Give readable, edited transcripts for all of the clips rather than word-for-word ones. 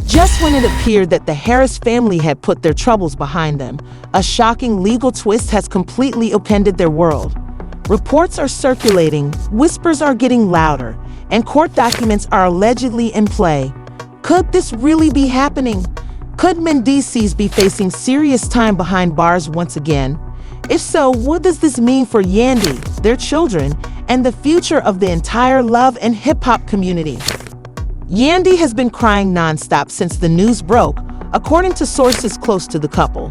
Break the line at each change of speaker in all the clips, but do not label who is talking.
Just when it appeared that the Harris family had put their troubles behind them, a shocking legal twist has completely upended their world. Reports are circulating, whispers are getting louder, and court documents are allegedly in play. Could this really be happening? Could Mendeecees be facing serious time behind bars once again? If so, what does this mean for Yandy, their children, and the future of the entire love and hip-hop community? Yandy has been crying nonstop since the news broke, according to sources close to the couple.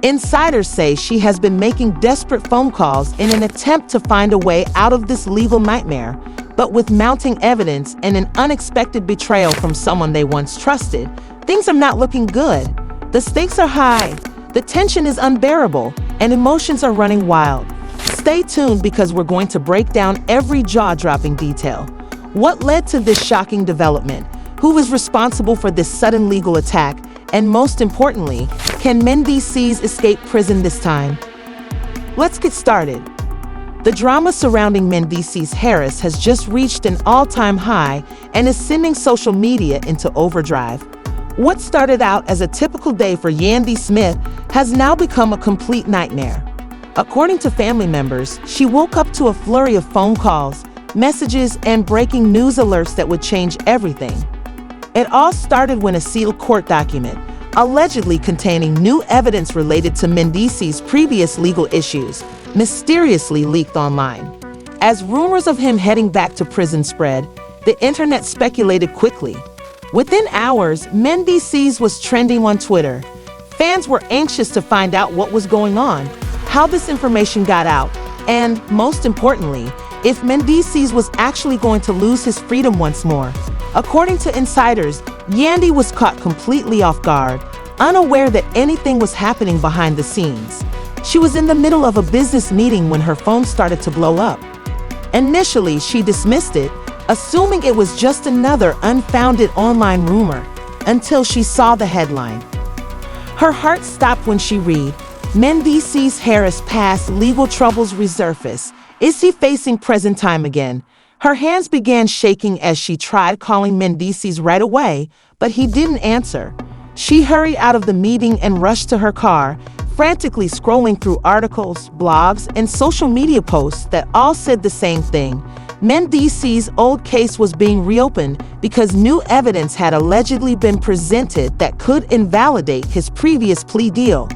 Insiders say she has been making desperate phone calls in an attempt to find a way out of this legal nightmare, but with mounting evidence and an unexpected betrayal from someone they once trusted, things are not looking good. The stakes are high, the tension is unbearable, and emotions are running wild. Stay tuned because we're going to break down every jaw-dropping detail. What led to this shocking development? Who is responsible for this sudden legal attack? And most importantly, can Mendeecees escape prison this time? Let's get started. The drama surrounding Mendeecees Harris has just reached an all-time high and is sending social media into overdrive. What started out as a typical day for Yandy Smith has now become a complete nightmare. According to family members, she woke up to a flurry of phone calls, messages, and breaking news alerts that would change everything. It all started when a sealed court document, allegedly containing new evidence related to Mendeecees' previous legal issues, mysteriously leaked online. As rumors of him heading back to prison spread, the internet speculated quickly. Within hours, Mendeecees was trending on Twitter. Fans were anxious to find out what was going on, how this information got out, and, most importantly, if Mendeecees was actually going to lose his freedom once more. According to insiders, Yandy was caught completely off guard, unaware that anything was happening behind the scenes. She was in the middle of a business meeting when her phone started to blow up. Initially, she dismissed it, assuming it was just another unfounded online rumor, until she saw the headline. Her heart stopped when she read, "Mendeecees Harris past legal troubles resurface. Is he facing prison time again?" Her hands began shaking as she tried calling Mendeecees right away, but he didn't answer. She hurried out of the meeting and rushed to her car, frantically scrolling through articles, blogs, and social media posts that all said the same thing. Mendeecees' old case was being reopened because new evidence had allegedly been presented that could invalidate his previous plea deal.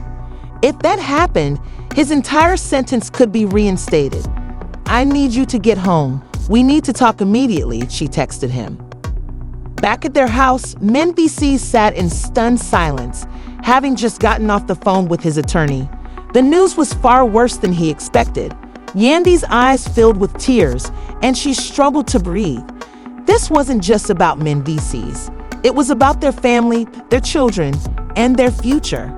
If that happened, his entire sentence could be reinstated. "I need you to get home. We need to talk immediately," she texted him. Back at their house, Mendeecees sat in stunned silence, having just gotten off the phone with his attorney. The news was far worse than he expected. Yandy's eyes filled with tears, and she struggled to breathe. This wasn't just about Mendeecees. It was about their family, their children, and their future.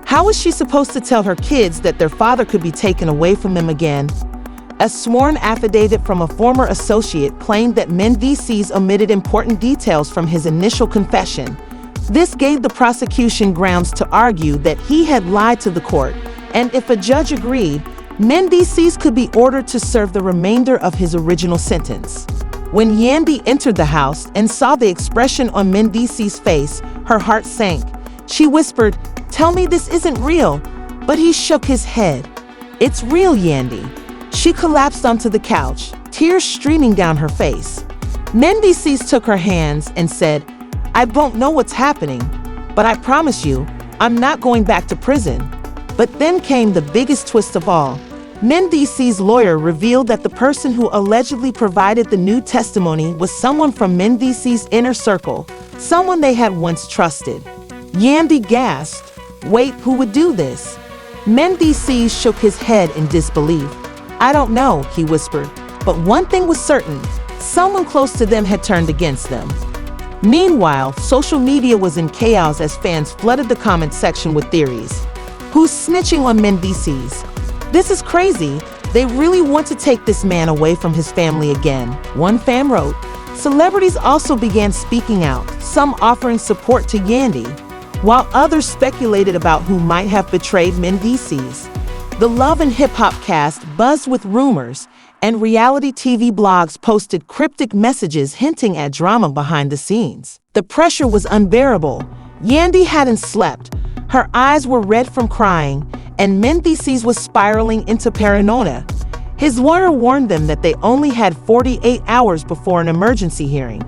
How was she supposed to tell her kids that their father could be taken away from them again? A sworn affidavit from a former associate claimed that Mendeecees omitted important details from his initial confession. This gave the prosecution grounds to argue that he had lied to the court, and if a judge agreed, Mendeecees could be ordered to serve the remainder of his original sentence. When Yandy entered the house and saw the expression on Mendeecees' face, her heart sank. She whispered, "Tell me this isn't real," but he shook his head. "It's real, Yandy." She collapsed onto the couch, tears streaming down her face. Mendeecees took her hands and said, "I don't know what's happening, but I promise you, I'm not going back to prison." But then came the biggest twist of all. Mendeecees' lawyer revealed that the person who allegedly provided the new testimony was someone from Mendeecees' inner circle, someone they had once trusted. Yandy gasped, "Wait, who would do this?" Mendeecees shook his head in disbelief. "I don't know," he whispered, but one thing was certain, someone close to them had turned against them. Meanwhile, social media was in chaos as fans flooded the comment section with theories. Who's snitching on Mendeecees? This is crazy. They really want to take this man away from his family again, one fan wrote. Celebrities also began speaking out, some offering support to Yandy, while others speculated about who might have betrayed Mendeecees. The Love and Hip Hop cast buzzed with rumors, and reality TV blogs posted cryptic messages hinting at drama behind the scenes. The The pressure was unbearable. Yandy hadn't slept. Her eyes were red from crying, and Mendeecees was spiraling into paranoia. His lawyer warned them that they only had 48 hours before an emergency hearing.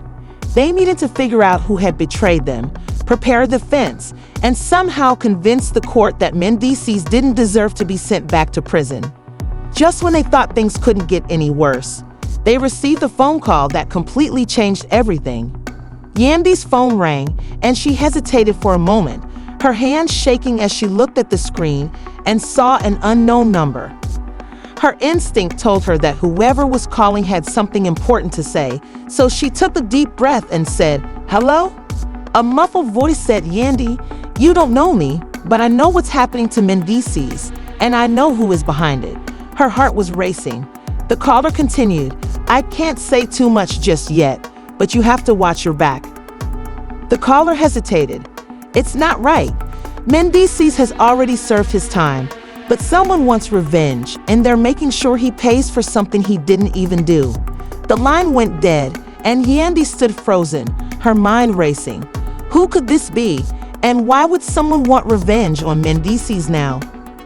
They needed to figure out who had betrayed them, prepare a defense, and somehow convince the court that Mendeecees didn't deserve to be sent back to prison. Just when they thought things couldn't get any worse, they received a phone call that completely changed everything. Yandy's phone rang, and she hesitated for a moment, her hands shaking as she looked at the screen and saw an unknown number. Her instinct told her that whoever was calling had something important to say, so she took a deep breath and said, "Hello?" A muffled voice said, "Yandy, you don't know me, but I know what's happening to Mendeecees, and I know who is behind it." Her heart was racing. The caller continued, "I can't say too much just yet, but you have to watch your back." The caller hesitated. It's not right. Mendeecees has already served his time, but someone wants revenge, and they're making sure he pays for something he didn't even do. The line went dead, and Yandy stood frozen, her mind racing. Who could this be, and why would someone want revenge on Mendeecees now?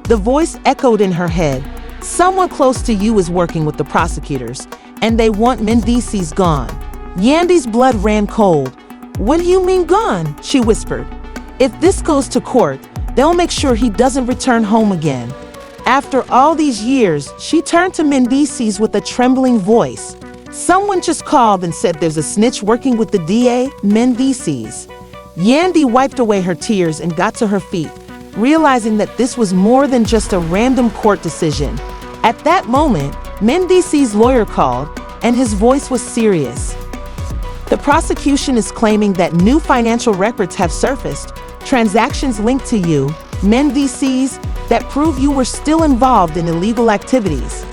The voice echoed in her head. "Someone close to you is working with the prosecutors, and they want Mendeecees gone." Yandy's blood ran cold. "What do you mean gone?" she whispered. "If this goes to court, they'll make sure he doesn't return home again." After all these years, she turned to Mendeecees with a trembling voice. "Someone just called and said there's a snitch working with the DA, Mendeecees." Yandy wiped away her tears and got to her feet, realizing that this was more than just a random court decision. At that moment, Mendeecees' lawyer called, and his voice was serious. "The prosecution is claiming that new financial records have surfaced, transactions linked to you, Mendeecees, that prove you were still involved in illegal activities.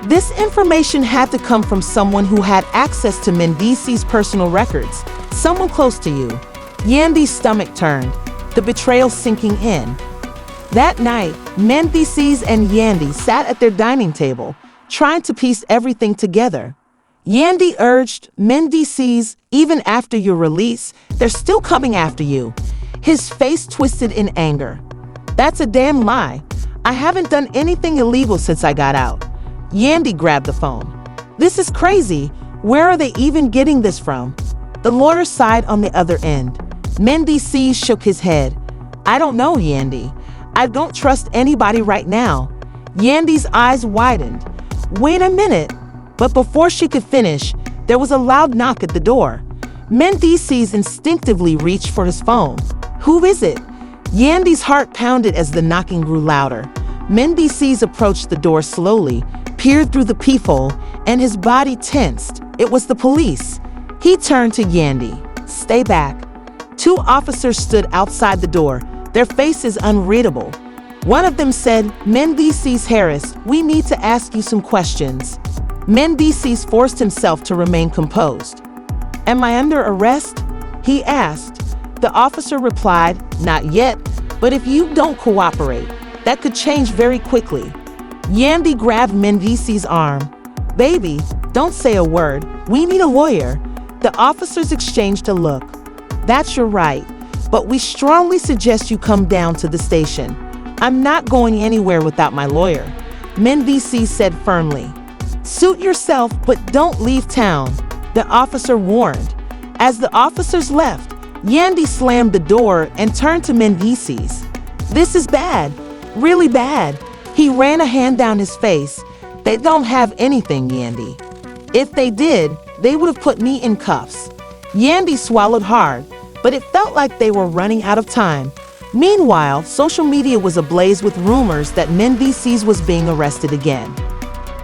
This information had to come from someone who had access to Mendeecees' personal records, someone close to you." Yandy's stomach turned, the betrayal sinking in. That night, Mendeecees and Yandy sat at their dining table, trying to piece everything together. Yandy urged, "Mendeecees, even after your release, they're still coming after you." His face twisted in anger. "That's a damn lie. I haven't done anything illegal since I got out." Yandy grabbed the phone. "This is crazy. Where are they even getting this from?" The lawyer sighed on the other end. Mendeecees shook his head. "I don't know, Yandy. I don't trust anybody right now." Yandy's eyes widened. "Wait a minute." But before she could finish, there was a loud knock at the door. Mendeecees instinctively reached for his phone. "Who is it?" Yandy's heart pounded as the knocking grew louder. Mendeecees approached the door slowly, peered through the peephole, and his body tensed. It was the police. He turned to Yandy. "Stay back." Two officers stood outside the door, their faces unreadable. One of them said, "Mendeecees Harris, we need to ask you some questions." Mendeecees forced himself to remain composed. "Am I under arrest?" he asked. The officer replied, "Not yet, but if you don't cooperate, that could change very quickly." Yandy grabbed Mendeecees' arm. "Baby, don't say a word. We need a lawyer." The officers exchanged a look. "That's your right, but we strongly suggest you come down to the station." "I'm not going anywhere without my lawyer," Mendeecees said firmly. "Suit yourself, but don't leave town," the officer warned. As the officers left, Yandy slammed the door and turned to Mendeecees. "This is bad, really bad." He ran a hand down his face. "They don't have anything, Yandy. If they did, they would have put me in cuffs." Yandy swallowed hard, but it felt like they were running out of time. Meanwhile, social media was ablaze with rumors that Mendeecees was being arrested again.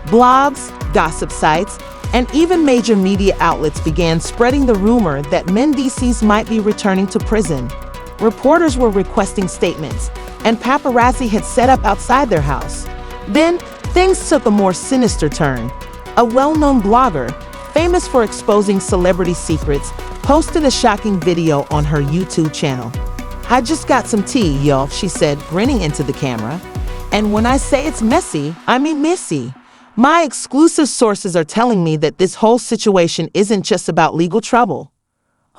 Blogs, gossip sites, and even major media outlets began spreading the rumor that Mendeecees might be returning to prison. Reporters were requesting statements, and paparazzi had set up outside their house. Then, things took a more sinister turn. A well-known blogger, famous for exposing celebrity secrets, posted a shocking video on her YouTube channel. "I just got some tea, y'all," she said, grinning into the camera. "And when I say it's messy, I mean messy. My exclusive sources are telling me that this whole situation isn't just about legal trouble."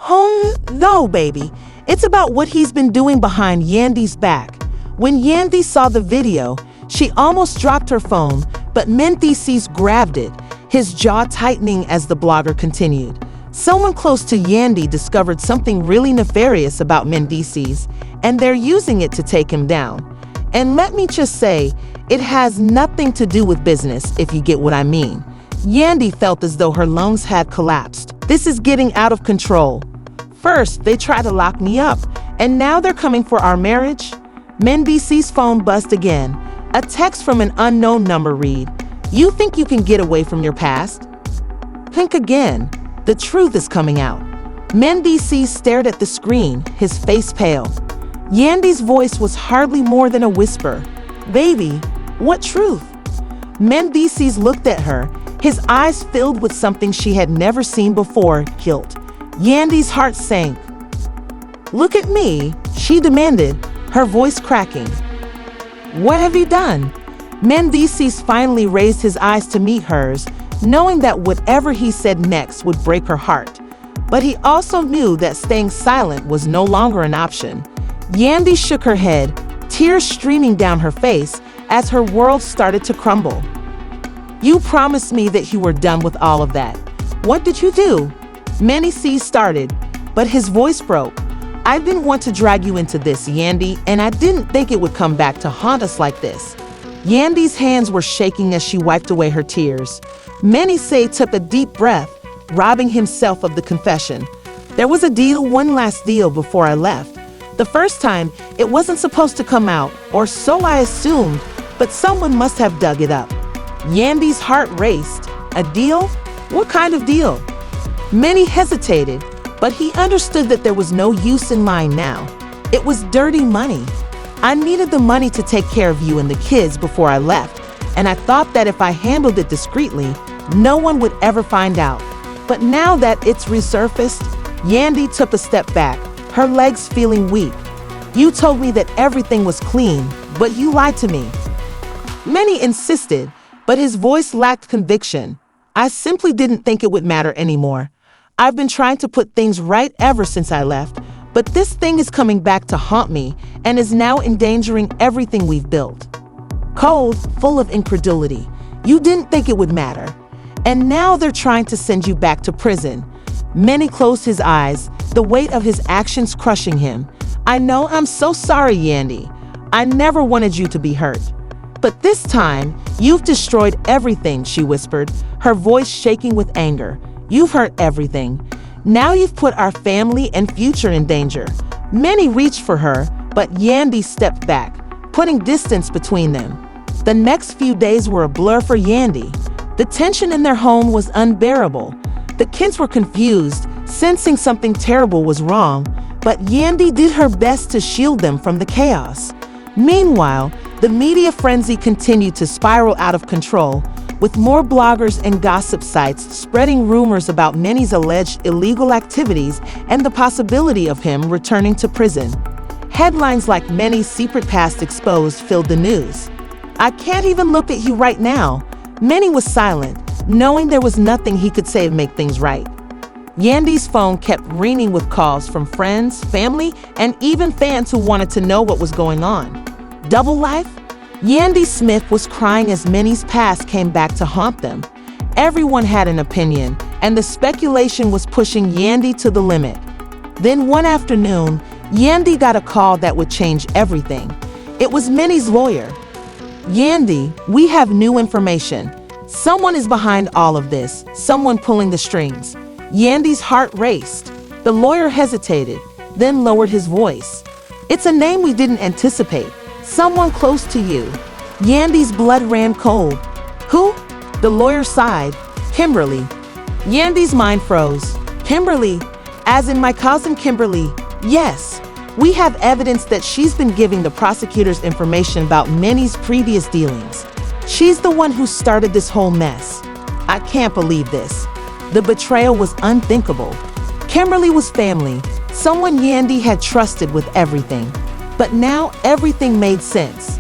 Oh, no, baby. It's about what he's been doing behind Yandy's back. When Yandy saw the video, she almost dropped her phone, but Mendeecees grabbed it, his jaw tightening as the blogger continued. Someone close to Yandy discovered something really nefarious about Mendeecees, and they're using it to take him down. And let me just say, it has nothing to do with business, if you get what I mean. Yandy felt as though her lungs had collapsed. This is getting out of control. First, they tried to lock me up, and now they're coming for our marriage? Mendeecees' phone buzzed again. A text from an unknown number read, "You think you can get away from your past?" Think again. The truth is coming out. Mendeecees stared at the screen, his face pale. Yandy's voice was hardly more than a whisper. "Baby, what truth?" Mendeecees looked at her, his eyes filled with something she had never seen before, guilt. Yandy's heart sank. "Look at me," she demanded, her voice cracking. "What have you done?" Mendeecees finally raised his eyes to meet hers, knowing that whatever he said next would break her heart. But he also knew that staying silent was no longer an option. Yandy shook her head, tears streaming down her face as her world started to crumble. "You promised me that you were done with all of that. What did you do?" Mendeecees started, but his voice broke. "I didn't want to drag you into this, Yandy, and I didn't think it would come back to haunt us like this." Yandy's hands were shaking as she wiped away her tears. Mendeecees took a deep breath, robbing himself of the confession. "There was a deal, one last deal before I left. The first time, it wasn't supposed to come out, or so I assumed, but someone must have dug it up." Yandy's heart raced. "A deal? What kind of deal?" Mendy hesitated, but he understood that there was no use in lying now. "It was dirty money. I needed the money to take care of you and the kids before I left, and I thought that if I handled it discreetly, no one would ever find out. But now that it's resurfaced," Yandy took a step back, her legs feeling weak. "You told me that everything was clean, but you lied to me." Mendy insisted, but his voice lacked conviction. "I simply didn't think it would matter anymore. I've been trying to put things right ever since I left, but this thing is coming back to haunt me and is now endangering everything we've built." Cold, full of incredulity. "You didn't think it would matter. And now they're trying to send you back to prison." Mendy closed his eyes, the weight of his actions crushing him. "I know, I'm so sorry, Yandy. I never wanted you to be hurt. But this time, you've destroyed everything," she whispered, her voice shaking with anger. "You've hurt everything. Now you've put our family and future in danger." Mendy reached for her, but Yandy stepped back, putting distance between them. The next few days were a blur for Yandy. The tension in their home was unbearable. The kids were confused, sensing something terrible was wrong, but Yandy did her best to shield them from the chaos. Meanwhile, the media frenzy continued to spiral out of control, with more bloggers and gossip sites spreading rumors about Mendy's alleged illegal activities and the possibility of him returning to prison. Headlines like "Mendy's secret past exposed" filled the news. "I can't even look at you right now." Mendy was silent, knowing there was nothing he could say to make things right. Yandy's phone kept ringing with calls from friends, family, and even fans who wanted to know what was going on. Double life? Yandy Smith was crying as Mendy's past came back to haunt them. Everyone had an opinion, and the speculation was pushing Yandy to the limit. Then one afternoon, Yandy got a call that would change everything. It was Mendy's lawyer. "Yandy, we have new information. Someone is behind all of this, someone pulling the strings." Yandy's heart raced. The lawyer hesitated, then lowered his voice. "It's a name we didn't anticipate. Someone close to you." Yandy's blood ran cold. "Who?" The lawyer sighed. "Kimberly." Yandy's mind froze. "Kimberly? As in my cousin Kimberly?" "Yes. We have evidence that she's been giving the prosecutors information about Mendy's previous dealings. She's the one who started this whole mess." "I can't believe this." The betrayal was unthinkable. Kimberly was family, someone Yandy had trusted with everything. But now everything made sense.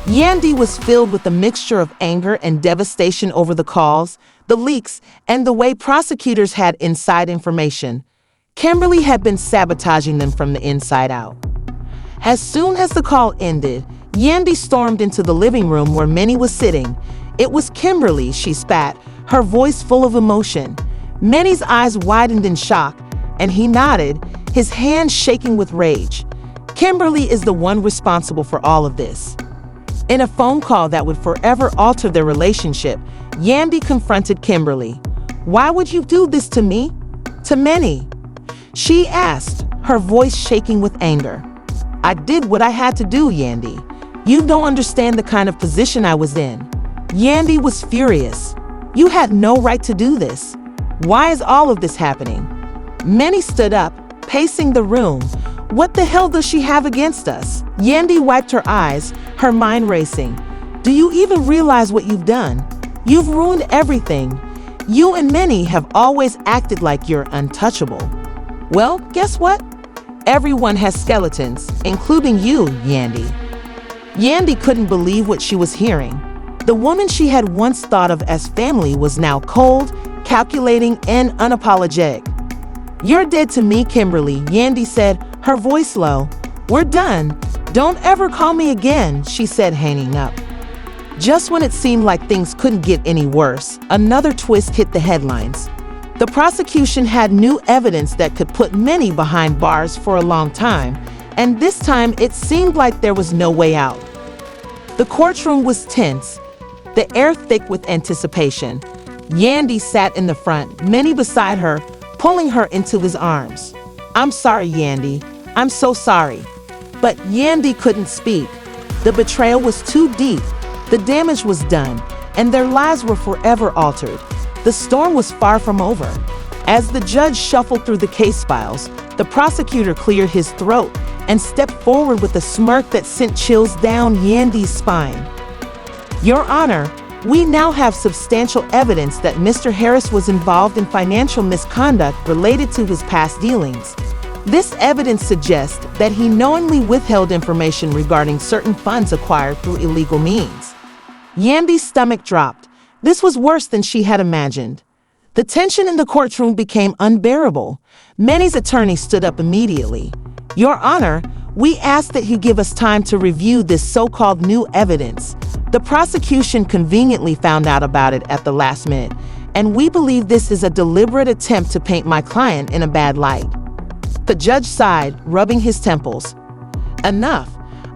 Yandy was filled with a mixture of anger and devastation over the calls, the leaks, and the way prosecutors had inside information. Kimberly had been sabotaging them from the inside out. As soon as the call ended, Yandy stormed into the living room where Mendy was sitting. It was Kimberly, she spat, her voice full of emotion. Mendy's eyes widened in shock, and he nodded, his hands shaking with rage. Kimberly is the one responsible for all of this. In a phone call that would forever alter their relationship, Yandy confronted Kimberly. "Why would you do this to me? To Mendy?" She asked, her voice shaking with anger. "I did what I had to do, Yandy. You don't understand the kind of position I was in." Yandy was furious. "You had no right to do this. Why is all of this happening?" Mendy stood up, pacing the room. "What the hell does she have against us?" Yandy wiped her eyes, her mind racing. "Do you even realize what you've done? You've ruined everything. You and Mendy have always acted like you're untouchable. Well, guess what? Everyone has skeletons, including you, Yandy." Yandy couldn't believe what she was hearing. The woman she had once thought of as family was now cold, calculating, and unapologetic. "You're dead to me, Kimberly," Yandy said, her voice low. "We're done. Don't ever call me again," she said, hanging up. Just when it seemed like things couldn't get any worse, another twist hit the headlines. The prosecution had new evidence that could put Mendy behind bars for a long time, and this time it seemed like there was no way out. The courtroom was tense, the air thick with anticipation. Yandy sat in the front, Mendy beside her, pulling her into his arms. "I'm sorry, Yandy. I'm so sorry." But Yandy couldn't speak. The betrayal was too deep, the damage was done, and their lives were forever altered. The storm was far from over. As the judge shuffled through the case files, the prosecutor cleared his throat and stepped forward with a smirk that sent chills down Yandy's spine. "Your Honor, we now have substantial evidence that Mr. Harris was involved in financial misconduct related to his past dealings. This evidence suggests that he knowingly withheld information regarding certain funds acquired through illegal means." Yandy's stomach dropped. This was worse than she had imagined. The tension in the courtroom became unbearable. Mendy's attorney stood up immediately. "Your Honor, we ask that you give us time to review this so-called new evidence. The prosecution conveniently found out about it at the last minute, and we believe this is a deliberate attempt to paint my client in a bad light." The judge sighed, rubbing his temples. "Enough.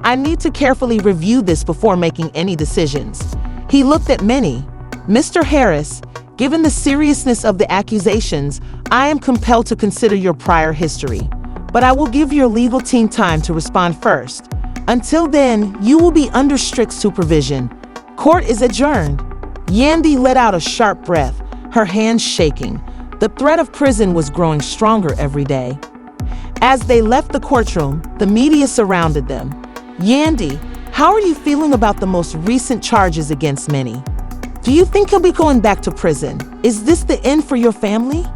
I need to carefully review this before making any decisions." He looked at Mendy. "Mr. Harris, given the seriousness of the accusations, I am compelled to consider your prior history. But I will give your legal team time to respond first. Until then, you will be under strict supervision. Court is adjourned." Yandy let out a sharp breath, her hands shaking. The threat of prison was growing stronger every day. As they left the courtroom, the media surrounded them. "Yandy, how are you feeling about the most recent charges against Mendy? Do you think he'll be going back to prison? Is this the end for your family?"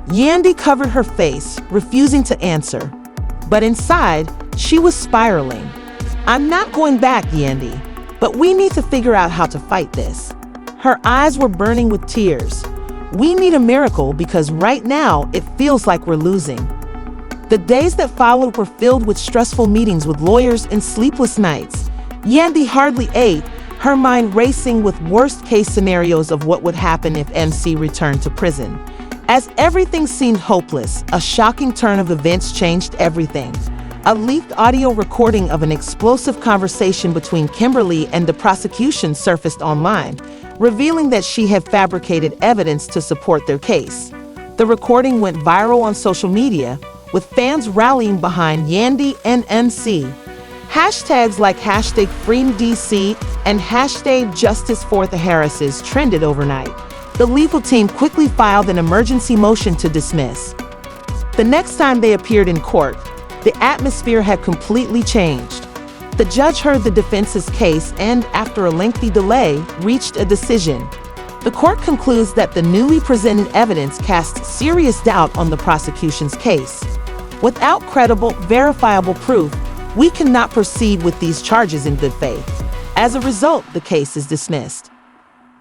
Yandy covered her face, refusing to answer. But inside, she was spiraling. "I'm not going back, Yandy, but we need to figure out how to fight this." Her eyes were burning with tears. "We need a miracle because right now it feels like we're losing." The days that followed were filled with stressful meetings with lawyers and sleepless nights. Yandy hardly ate, her mind racing with worst-case scenarios of what would happen if MC returned to prison. As everything seemed hopeless, a shocking turn of events changed everything. A leaked audio recording of an explosive conversation between Kimberly and the prosecution surfaced online, revealing that she had fabricated evidence to support their case. The recording went viral on social media, with fans rallying behind Yandy and MC. Hashtags like hashtag #FreeMDC and hashtag Justice for the Harrises trended overnight. The legal team quickly filed an emergency motion to dismiss. The next time they appeared in court, the atmosphere had completely changed. The judge heard the defense's case and, after a lengthy delay, reached a decision. The court concludes that the newly presented evidence casts serious doubt on the prosecution's case. Without credible, verifiable proof, we cannot proceed with these charges in good faith. As a result, the case is dismissed.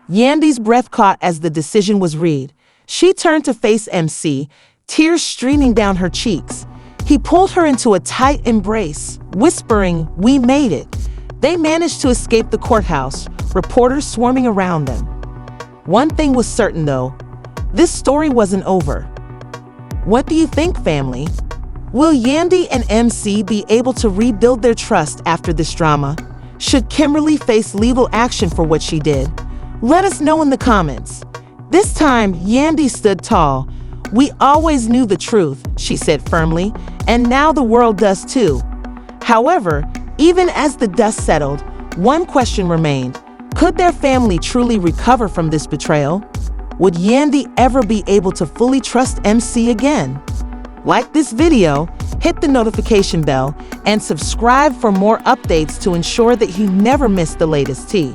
Yandy's breath caught as the decision was read. She turned to face MC, tears streaming down her cheeks. He pulled her into a tight embrace, whispering, "We made it." They managed to escape the courthouse, reporters swarming around them. One thing was certain though, this story wasn't over. What do you think, family? Will Yandy and MC be able to rebuild their trust after this drama? Should Kimberly face legal action for what she did? Let us know in the comments. This time, Yandy stood tall. "We always knew the truth," she said firmly, "and now the world does too." However, even as the dust settled, one question remained. Could their family truly recover from this betrayal? Would Yandy ever be able to fully trust MC again? Like this video, hit the notification bell, and subscribe for more updates to ensure that you never miss the latest tea.